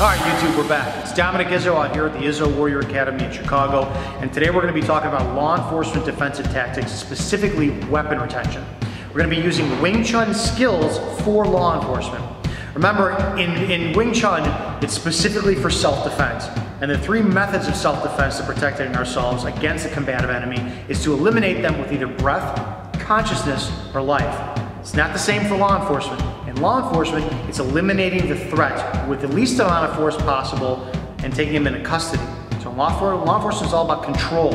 All right, YouTube, we're back. It's Dominick Izzo out here at the Izzo Warrior Academy in Chicago, and today we're going to be talking about law enforcement defensive tactics, specifically weapon retention. We're going to be using Wing Chun skills for law enforcement. Remember, in Wing Chun, it's specifically for self-defense, and the three methods of self-defense to protecting ourselves against a combative enemy is to eliminate them with either breath, consciousness, or life. It's not the same for law enforcement. In law enforcement, it's eliminating the threat with the least amount of force possible and taking them into custody. So law enforcement is all about control.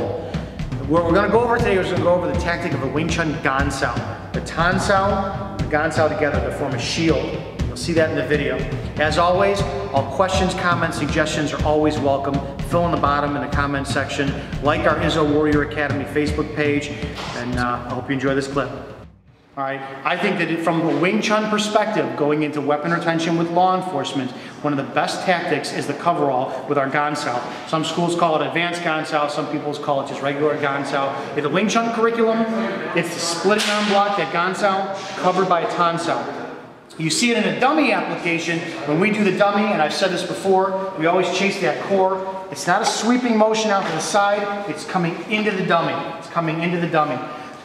What we're going to go over today is go over the tactic of a Wing Chun gansao. The tansao, the gansao together to form a shield. You'll see that in the video. As always, all questions, comments, suggestions are always welcome. Fill in the bottom in the comment section. Like our Izzo Warrior Academy Facebook page, and I hope you enjoy this clip. All right, I think that from a Wing Chun perspective, going into weapon retention with law enforcement, one of the best tactics is the coverall with our gansao. Some schools call it advanced gansao, some people call it just regular gansao. In the Wing Chun curriculum, it's the splitting arm block, that gansao, covered by a tansao. You see it in a dummy application. When we do the dummy, and I've said this before, we always chase that core. It's not a sweeping motion out to the side, it's coming into the dummy. It's coming into the dummy.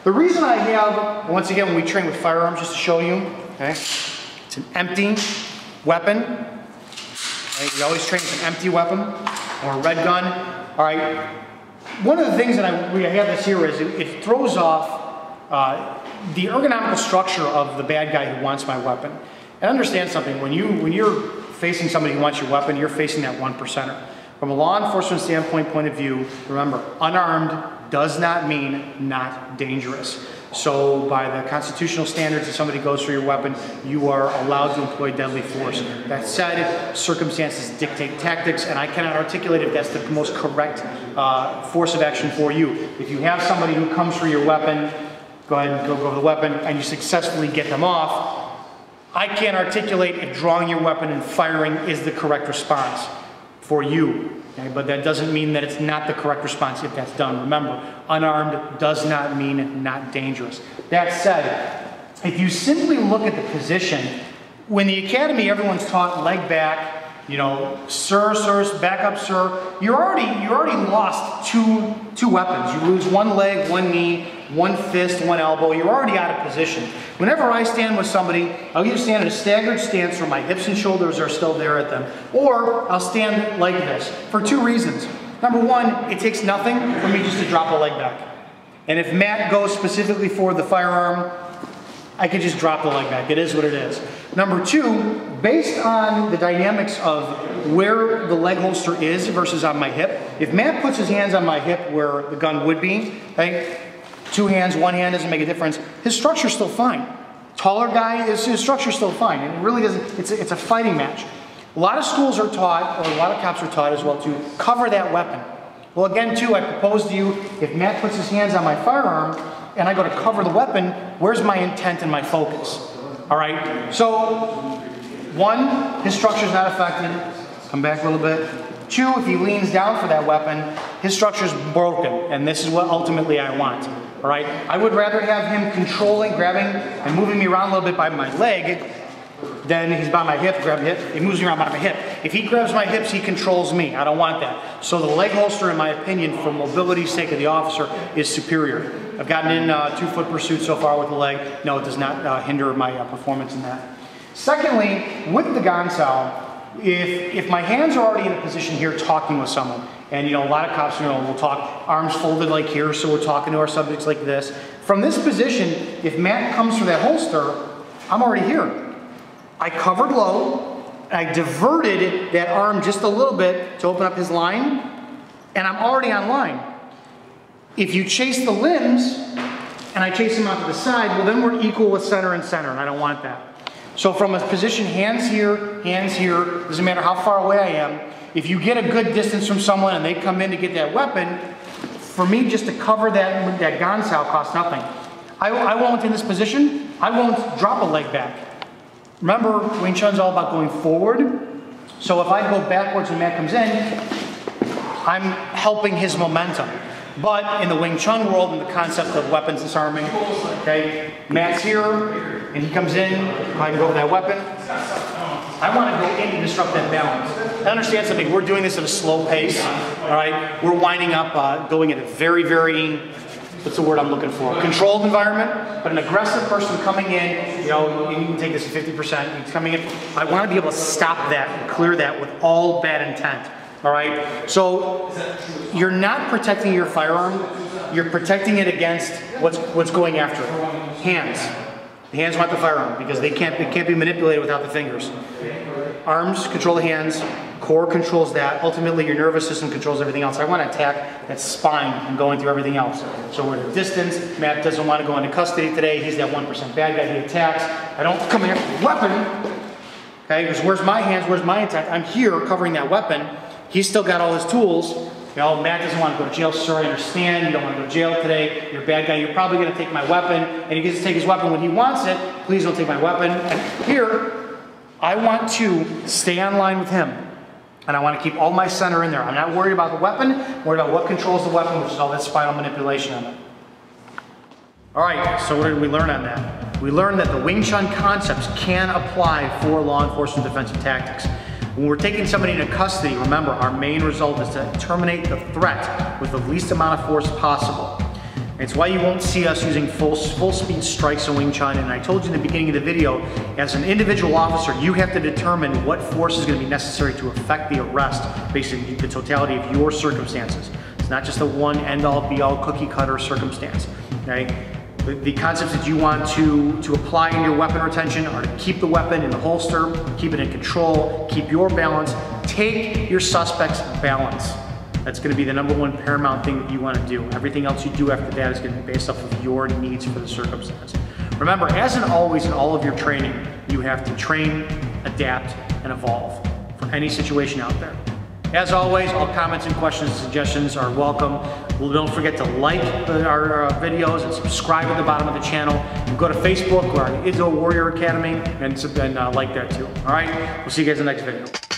The reason I have, once again, when we train with firearms, just to show you, okay, it's an empty weapon. Okay, we always train with an empty weapon or a red gun. All right. One of the things that we have this here is it throws off the ergonomical structure of the bad guy who wants my weapon. And understand something: when you're facing somebody who wants your weapon, you're facing that 1%er. From a law enforcement point of view, remember, unarmed does not mean not dangerous. So by the constitutional standards, if somebody goes for your weapon, you are allowed to employ deadly force. That said, circumstances dictate tactics, and I cannot articulate if that's the most correct force of action for you. If you have somebody who comes for your weapon, go ahead and go for the weapon, and you successfully get them off, I can't articulate if drawing your weapon and firing is the correct response for you. Okay, but that doesn't mean that it's not the correct response if that's done. Remember, unarmed does not mean not dangerous. That said, if you simply look at the position, when the academy, everyone's taught leg back, you know, sir, back up, sir. You already lost two weapons. You lose one leg, one knee, one fist, one elbow. You're already out of position. Whenever I stand with somebody, I'll either stand at a staggered stance where my hips and shoulders are still there at them, or I'll stand like this for two reasons. Number one, it takes nothing for me just to drop a leg back. And if Matt goes specifically for the firearm, I could just drop the leg back. It is what it is. Number two, based on the dynamics of where the leg holster is versus on my hip, if Matt puts his hands on my hip where the gun would be, okay, two hands, one hand doesn't make a difference, his structure's still fine. Taller guy, his structure's still fine. It really doesn't, it's a fighting match. A lot of schools are taught, or a lot of cops are taught as well, to cover that weapon. Well, again, too, I propose to you, if Matt puts his hands on my firearm, and I go to cover the weapon, where's my intent and my focus? All right, so one, his structure's not affected. Come back a little bit. Two, if he leans down for that weapon, his structure's broken, and this is what ultimately I want. All right, I would rather have him controlling, grabbing, and moving me around a little bit by my leg than he's by my hip, grab hip, he moves me around by my hip. If he grabs my hips, he controls me. I don't want that. So the leg holster, in my opinion, for mobility's sake of the officer, is superior. I've gotten in 2-foot pursuit so far with the leg. No, it does not hinder my performance in that. Secondly, with the gansao, if my hands are already in a position here talking with someone, and you know, a lot of cops, you know, will talk arms folded like here, so we're talking to our subjects like this. From this position, if Matt comes for that holster, I'm already here. I covered low, and I diverted that arm just a little bit to open up his line, and I'm already on line. If you chase the limbs, and I chase him out to the side, well then we're equal with center and center, and I don't want that. So from a position, hands here, doesn't matter how far away I am, if you get a good distance from someone and they come in to get that weapon, for me just to cover that gansao costs nothing. I won't, in this position, I won't drop a leg back. Remember, Wing Chun's all about going forward. So if I go backwards and Matt comes in, I'm helping his momentum. But in the Wing Chun world, in the concept of weapons disarming, okay, Matt's here, and he comes in, go ahead and go with that weapon. I want to go in and disrupt that balance. understand something. We're doing this at a slow pace, all right? We're winding up, going at a very, very, what's the word I'm looking for? Controlled environment, but an aggressive person coming in, you know, you can take this at 50%, he's coming in. I want to be able to stop that and clear that with all bad intent, all right? So you're not protecting your firearm, you're protecting it against what's going after it. Hands. The hands want the firearm because it can't be manipulated without the fingers. Arms control the hands, core controls that. Ultimately, your nervous system controls everything else. I want to attack that spine and going through everything else. So we're at a distance. Matt doesn't want to go into custody today. He's that 1% bad guy. He attacks. I don't come after the weapon. Okay, because where's my hands? Where's my intent? I'm here covering that weapon. He's still got all his tools. You know, Matt doesn't want to go to jail. Sir, I understand. You don't want to go to jail today. You're a bad guy. You're probably going to take my weapon. And he gets to take his weapon when he wants it. Please don't take my weapon. And here, I want to stay on line with him. And I want to keep all my center in there. I'm not worried about the weapon. I'm worried about what controls the weapon, which is all that spinal manipulation on it. All right, so what did we learn on that? We learned that the Wing Chun concepts can apply for law enforcement defensive tactics. When we're taking somebody into custody, remember, our main result is to terminate the threat with the least amount of force possible. It's why you won't see us using full speed strikes in Wing Chun. And I told you in the beginning of the video, as an individual officer, you have to determine what force is going to be necessary to effect the arrest based on the totality of your circumstances. It's not just a one end-all, be-all, cookie-cutter circumstance. Okay? The concepts that you want to apply in your weapon retention are to keep the weapon in the holster, keep it in control, keep your balance, take your suspect's balance. That's going to be the #1 paramount thing that you want to do. Everything else you do after that is going to be based off of your needs for the circumstance. Remember, as in always in all of your training, you have to train, adapt, and evolve for any situation out there. As always, all comments and questions and suggestions are welcome. Don't forget to like our videos and subscribe at the bottom of the channel. And go to Facebook or Izzo Warrior Academy and like that too. All right, we'll see you guys in the next video.